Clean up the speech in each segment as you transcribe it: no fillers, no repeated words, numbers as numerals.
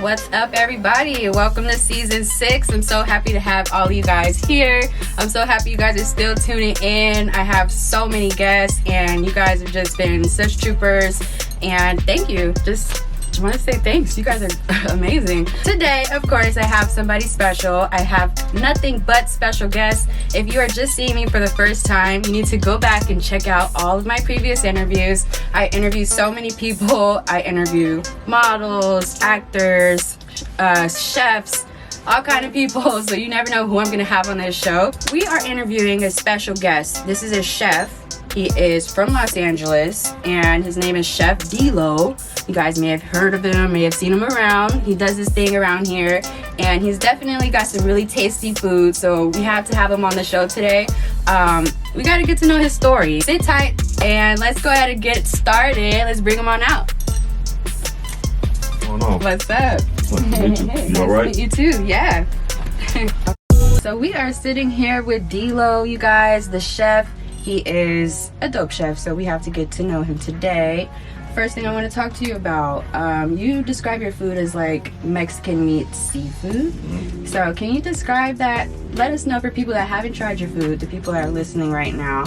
What's up, everybody? Welcome to season 6. I'm so happy to have all you guys here. I'm so happy you guys are still tuning in. I have so many guests and you guys have just been such troopers, and thank you. Just want to say thanks. You guys are amazing. Today, of course, I have somebody special. I have nothing but special guests. If you are just seeing me for the first time, you need to go back and check out all of my previous interviews. I interview so many people. I interview models, actors, chefs, all kind of people, so you never know who I'm gonna have on this show. We are interviewing a special guest. This is a chef. He is from Los Angeles and his name is Chef DLO. You guys may have heard of him, may have seen him around. He does this thing around here and he's definitely got some really tasty food, so we have to have him on the show today. We got to get to know his story. Sit tight and let's go ahead and get started. Let's bring him on out. What's going on? What's up? Nice to meet you. You all right? Nice to meet you too, yeah. So we are sitting here with DLO, you guys, the chef. He is a dope chef, so we have to get to know him today. First thing I want to talk to you about, you describe your food as like Mexican meets seafood. So can you describe that? Let us know for people that haven't tried your food, the people that are listening right now.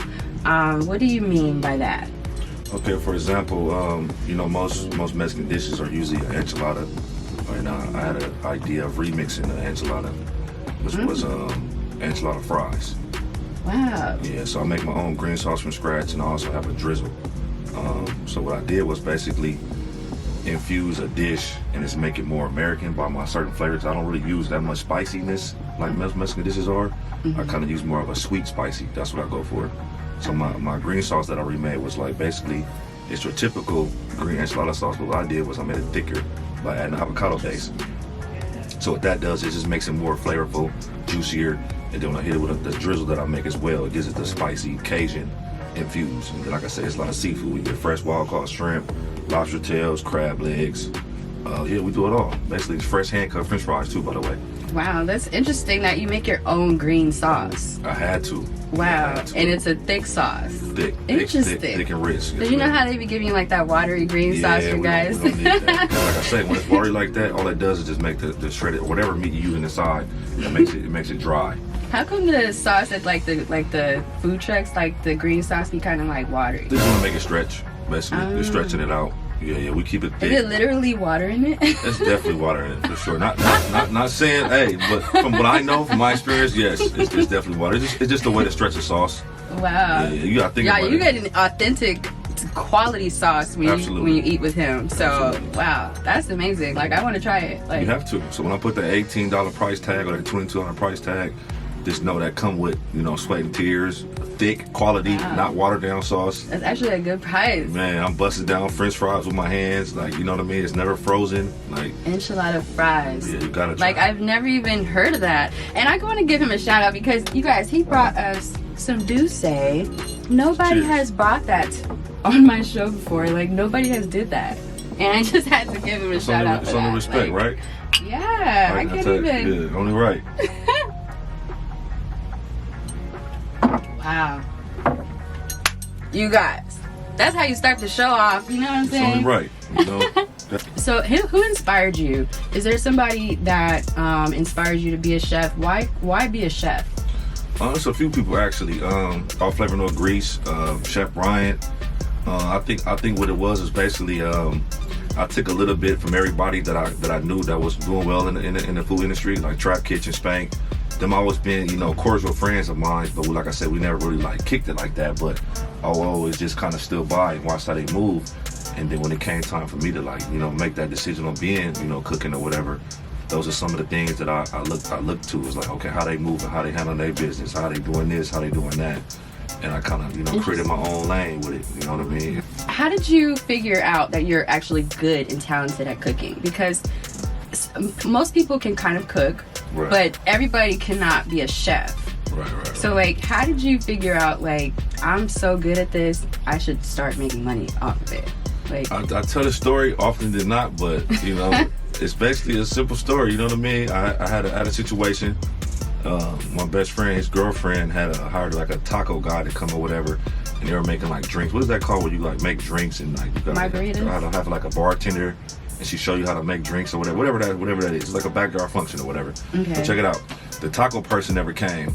What do you mean by that? Okay, for example, you know, most Mexican dishes are usually an enchilada. And I had an idea of remixing the enchilada, which was enchilada fries. Wow. Yeah, so I make my own green sauce from scratch, and I also have a drizzle. So what I did was basically infuse a dish and just make it more American by my certain flavors. I don't really use that much spiciness like most Mexican dishes are. I kind of use more of a sweet spicy. That's what I go for. So my green sauce that I remade was like basically it's your typical green enchilada sauce, but what I did was I made it thicker by adding avocado base. So what that does is just makes it more flavorful, juicier, and then when I hit it with the drizzle that I make as well, it gives it the spicy Cajun infused. And then, like I said, it's a lot of seafood. We get fresh wild-caught shrimp, lobster tails, crab legs. Yeah, we do it all. Basically, it's fresh hand-cut French fries too, by the way. Wow, that's interesting that you make your own green sauce. I had to. Wow, had to. And it's a thick sauce. Thick. Interesting. Thick and rich. Did you know how they be giving you like that watery green sauce, you guys? We don't need that. Like I say, when it's watery like that, all it does is just make the shredded, whatever meat you're using inside, it makes it dry. How come the sauce at like the food trucks, like the green sauce, be kind of like watery? They just want to make it stretch. Basically, they're stretching it out. Yeah, we keep it thick. Is it literally water in it? It's definitely water in it for sure. Not saying, hey, but from what I know, from my experience, yes, it's definitely water. It's just the way to stretch the sauce. Wow. Yeah, you gotta think about it. You get an authentic quality sauce when you eat with him. So Absolutely. Wow, that's amazing. Like I want to try it. Like you have to. So when I put the $18 price tag or the $22 price tag, just know that come with, you know, sweat and tears, thick quality, not watered down sauce. That's actually a good price. Man, I'm busting down French fries with my hands, like, you know what I mean? It's never frozen. Like enchilada fries. Yeah, you gotta try. Like I've never even heard of that, and I want to give him a shout out because you guys, he brought us some Tues. Nobody has brought that on my show before. Like nobody has did that, and I just had to give him a shout out. It's only respect, like, right? Yeah, I can't even. Yeah, only right. Wow. You guys, that's how you start the show off, you know what I'm saying? It's only right, you know? So who inspired you? Is there somebody that inspires you to be a chef? Why be a chef? There's a few people actually. All Flavor No Grease, Chef Bryant. I think what it was basically I took a little bit from everybody that I knew that was doing well in the food industry, like Trap Kitchen, Spank. Them always been, you know, cordial friends of mine, but like I said, we never really like kicked it like that. But I always just kind of stood by and watched how they move. And then when it came time for me to, like, you know, make that decision on being, you know, cooking or whatever, those are some of the things that I look to. Is like, okay, how they move and how they handle their business, how they doing this, how they doing that. And I kind of, you know, created my own lane with it. You know what I mean? How did you figure out that you're actually good and talented at cooking? Because most people can kind of cook, right, but everybody cannot be a chef. Right. So like, how did you figure out like, I'm so good at this, I should start making money off of it? Like, I tell the story often than not, but you know, it's basically a simple story. You know what I mean? I had a situation. My best friend, his girlfriend had hired like a taco guy to come or whatever, and they were making like drinks. What is that called? Where you like make drinks and like you gotta margaritas? have like a bartender and she show you how to make drinks or whatever that is. It's like a backyard function or whatever. Okay. So check it out. The taco person never came.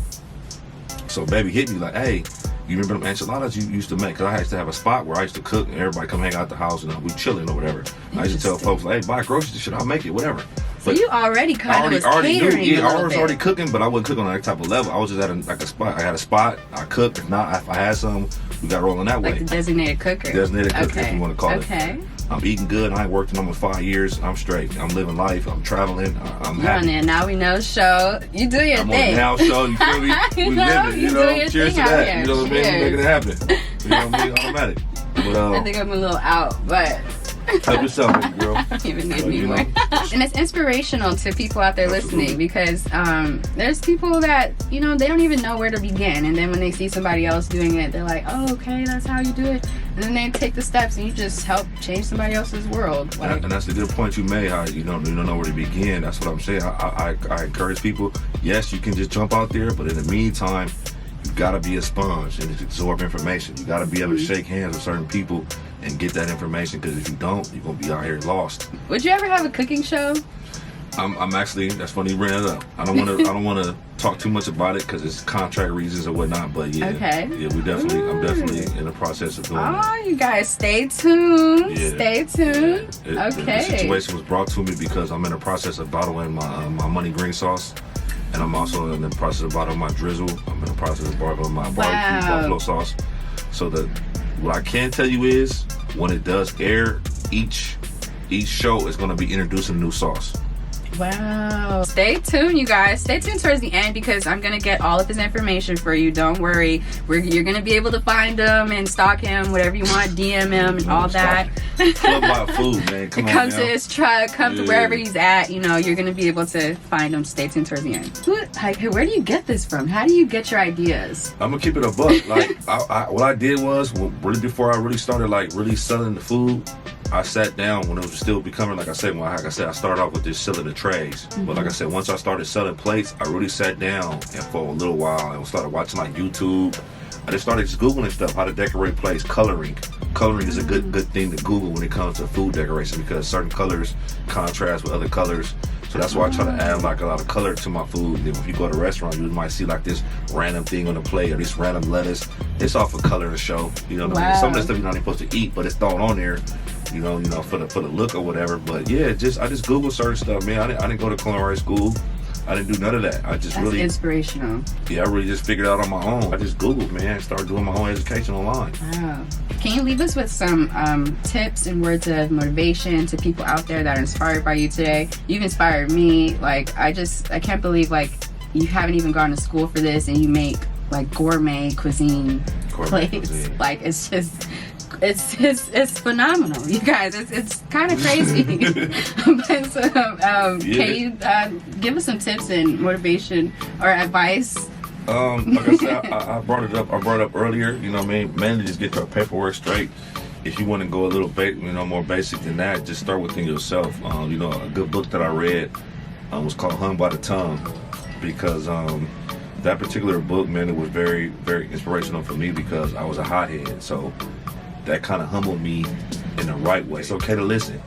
So baby hit me like, hey, you remember them enchiladas you used to make? Because I used to have a spot where I used to cook and everybody come hang out at the house and we chilling or whatever. I used to tell folks like, hey, buy groceries and shit, I'll make it, whatever. So you already kind of was catering. Yeah, I was already cooking, but I wasn't cooking on that type of level. I was just at a spot. I had a spot. I cooked. If not, if I had some, we got rolling that way. Like the designated cooker. Designated cooker, if you want to call it. Okay. I'm eating good. I ain't worked in almost 5 years. I'm straight. I'm living life. I'm traveling. I'm You're happy. on there. Now we know show. You do your I'm thing. on the now show. You feel me? We living. You know. Cheers to that. Here. You know what I mean? Making it happen. You know what I mean? Automatic. But I think I'm a little out, but. Help yourself, girl. I don't even need me more. And it's inspirational to people out there listening because there's people that, you know, they don't even know where to begin. And then when they see somebody else doing it, they're like, oh, okay, that's how you do it. And then they take the steps and you just help change somebody else's world. Like, and that's a good point you made, how you don't know where to begin. That's what I'm saying. I encourage people, yes, you can just jump out there, but in the meantime, you gotta be a sponge and absorb information. You gotta be able to shake hands with certain people and get that information, because if you don't, you're gonna be out here lost. Would you ever have a cooking show? I'm actually, that's funny you bring it up. I don't want to talk too much about it because it's contract reasons or whatnot. But yeah, okay. Yeah, I'm definitely in the process of doing it. Oh, you guys, stay tuned. Yeah. Stay tuned. Yeah. Okay. The situation was brought to me because I'm in the process of bottling my money green sauce, and I'm also in the process of bottling my drizzle. I'm in the process of bottling my barbecue buffalo sauce. So what I can tell you is, when it does air, each show is going to be introducing a new sauce. Wow. Stay tuned, you guys. Stay tuned towards the end because I'm going to get all of his information for you. Don't worry. You're going to be able to find him and stalk him, whatever you want, DM him and all that. Club by food, man. Come to his truck, come to wherever he's at. You know, you're going to be able to find him. Stay tuned towards the end. Like, where do you get this from? How do you get your ideas? I'm going to keep it a buck. Like, what I did was, really before I really started, like, really selling the food, I sat down when it was still becoming, like I said, I started off with this selling the trays. Mm-hmm. But like I said, once I started selling plates, I really sat down and for a little while and started watching like YouTube. I just started Googling stuff, how to decorate plates, coloring. Coloring is a good thing to Google when it comes to food decoration because certain colors contrast with other colors. So that's why I try to add like a lot of color to my food. And if you go to a restaurant, you might see like this random thing on the plate or this random lettuce. It's all for color to show. You know what I mean? Some of the stuff you're not even supposed to eat, but it's thrown on there. You know, for the look or whatever. But yeah, I just Googled certain stuff, man. I didn't go to culinary school. I didn't do none of that. That's really inspirational. Yeah, I really just figured it out on my own. I just Googled, man, started doing my own education online. Wow. Can you leave us with some tips and words of motivation to people out there that are inspired by you today? You've inspired me. Like, I can't believe like you haven't even gone to school for this and you make like gourmet cuisine plates. Like, it's just. It's phenomenal, you guys. It's kind of crazy. But can you give us some tips and motivation or advice? Like I said, I brought it up. I brought it up earlier. You know what I mean? Mainly just get your paperwork straight. If you want to go a little bit, more basic than that, just start within yourself. A good book that I read was called Hung by the Tongue, because that particular book, man, it was very, very inspirational for me because I was a hothead. So that kind of humbled me in the right way. It's okay to listen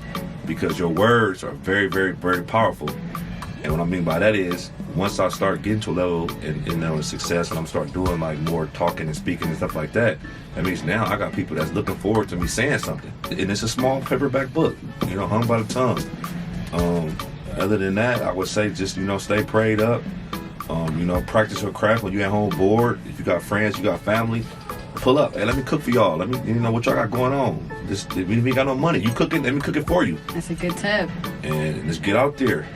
because your words are very, very, very powerful. And what I mean by that is, once I start getting to a level in success and I'm start doing like more talking and speaking and stuff like that, that means now I got people that's looking forward to me saying something. And it's a small paperback book, Hung by the Tongue. Other than that, I would say just, stay prayed up. Practice your craft when you're at home bored. If you got friends, you got family, pull up. Hey, let me cook for y'all. Let me, what y'all got going on. If you ain't got no money, you cook it, let me cook it for you. That's a good tip. And just get out there.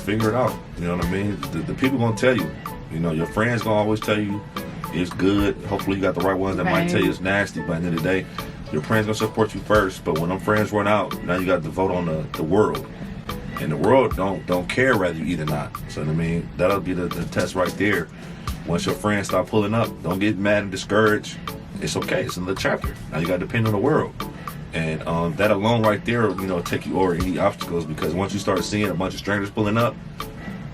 Figure it out. You know what I mean? The people gonna tell you. Your friends gonna always tell you it's good. Hopefully you got the right ones that might tell you it's nasty, but at the end of the day, your friends gonna support you first. But when them friends run out, now you got to vote on the world. And the world don't care whether you eat or not. So what I mean, that'll be the test right there. Once your friends start pulling up, don't get mad and discouraged. It's okay. It's another chapter. Now you got to depend on the world. And that alone right there, take you over any obstacles, because once you start seeing a bunch of strangers pulling up,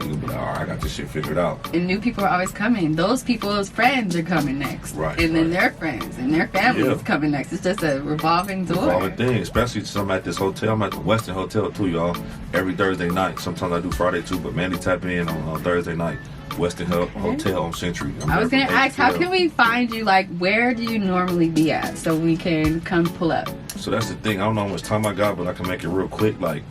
you'll be like, all right, I got this shit figured out. And new people are always coming. Those people's friends are coming next. Right. And then their friends and their family is Yeah. coming next. It's just a revolving door. Revolving thing, especially since I'm at this hotel. I'm at the Westin Hotel too, y'all. Every Thursday night. Sometimes I do Friday too, but mainly tap in on Thursday night. Westin Hotel on Century. I was gonna ask, how can we find you? Like, where do you normally be at so we can come pull up? So that's the thing. I don't know how much time I got, but I can make it real quick. Like,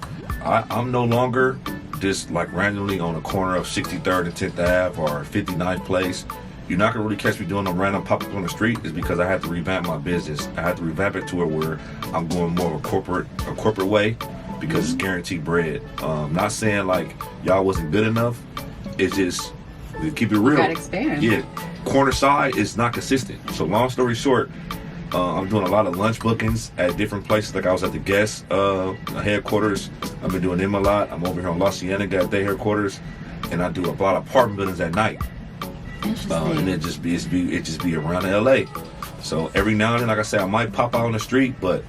I'm no longer just like randomly on the corner of 63rd and 10th Ave or 59th Place. You're not gonna really catch me doing a random pop up on the street. Is because I had to revamp my business. I had to revamp it to where I'm going more of a corporate way, because it's guaranteed bread. Not saying like y'all wasn't good enough. It's just, we keep it real. You gotta expand. Yeah, corner side is not consistent. So long story short, I'm doing a lot of lunch bookings at different places. Like I was at the Guest headquarters. I've been doing them a lot. I'm over here on La Cienega at their headquarters, and I do a lot of apartment buildings at night. Interesting. And it just be around LA. So every now and then, like I said, I might pop out on the street, but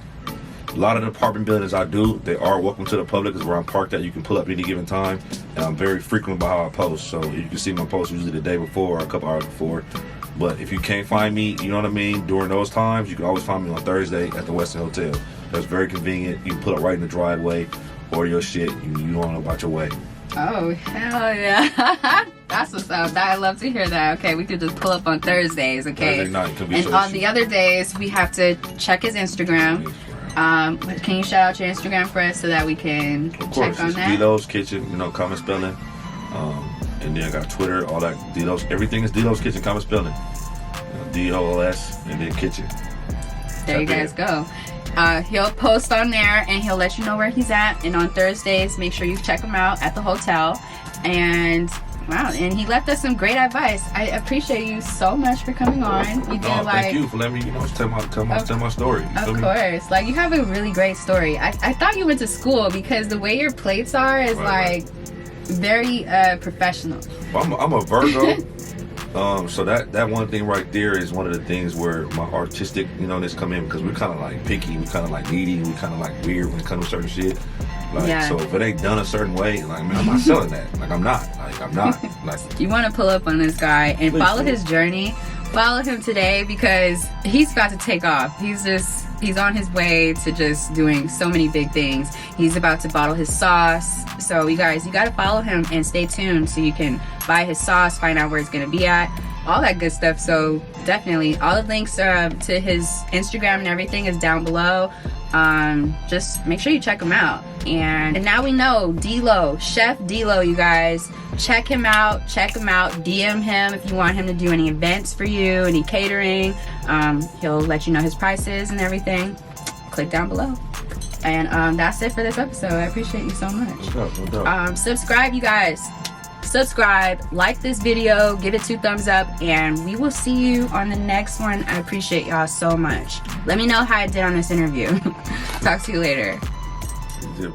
a lot of the apartment buildings I do, they are welcome to the public, because where I'm parked at, you can pull up any given time. And I'm very frequent about how I post. So you can see my posts usually the day before or a couple hours before. But if you can't find me, you know what I mean, during those times, you can always find me on Thursday at the Westin Hotel. That's very convenient. You can pull up right in the driveway, order your shit, you on about your way. Oh, hell yeah. That's what's up. I love to hear that. Okay, we could just pull up on Thursdays, okay? Thursday night, could be and so on cheap. the other days, we have to check his Instagram. Can you shout out your Instagram for us so that we can Of course, check on it's that? DLO's Kitchen, common spelling. And then I got Twitter, all that. DLO's, everything is DLO's Kitchen, common spelling. DOOS, and then kitchen. There you guys go. He'll post on there and he'll let you know where he's at. And on Thursdays, make sure you check him out at the hotel. And wow, and he left us some great advice. I appreciate you so much for coming on. You did Thank you for letting me, tell my story. You Of feel me? course. Like, you have a really great story. I thought you went to school, because the way your plates are is Right. very professional. Well, I'm a Virgo. So that one thing right there is one of the things where my artistic, this come in, because we're kind of like picky, we kind of like needy, we kind of like weird when it comes to certain shit. Like, Yeah. so if it ain't done a certain way, like, man, I'm not selling that. Like, I'm not. Like, You want to pull up on this guy and Please follow do. his journey. Follow him today, because he's about to take off. He's on his way to just doing so many big things. He's about to bottle his sauce. So you guys, you got to follow him and stay tuned so you can buy his sauce, find out where it's going to be at, all that good stuff. So definitely all the links to his Instagram and everything is down below. Just make sure you check him out. And now we know DLO, Chef DLO, you guys. Check him out. DM him if you want him to do any events for you, any catering. He'll let you know his prices and everything. Click down below. And that's it for this episode. I appreciate you so much. no doubt. Subscribe, you guys. Subscribe, like this video, give it 2 thumbs up, and we will see you on the next one. I appreciate y'all so much. Let me know how I did on this interview. Talk to you later. Yeah.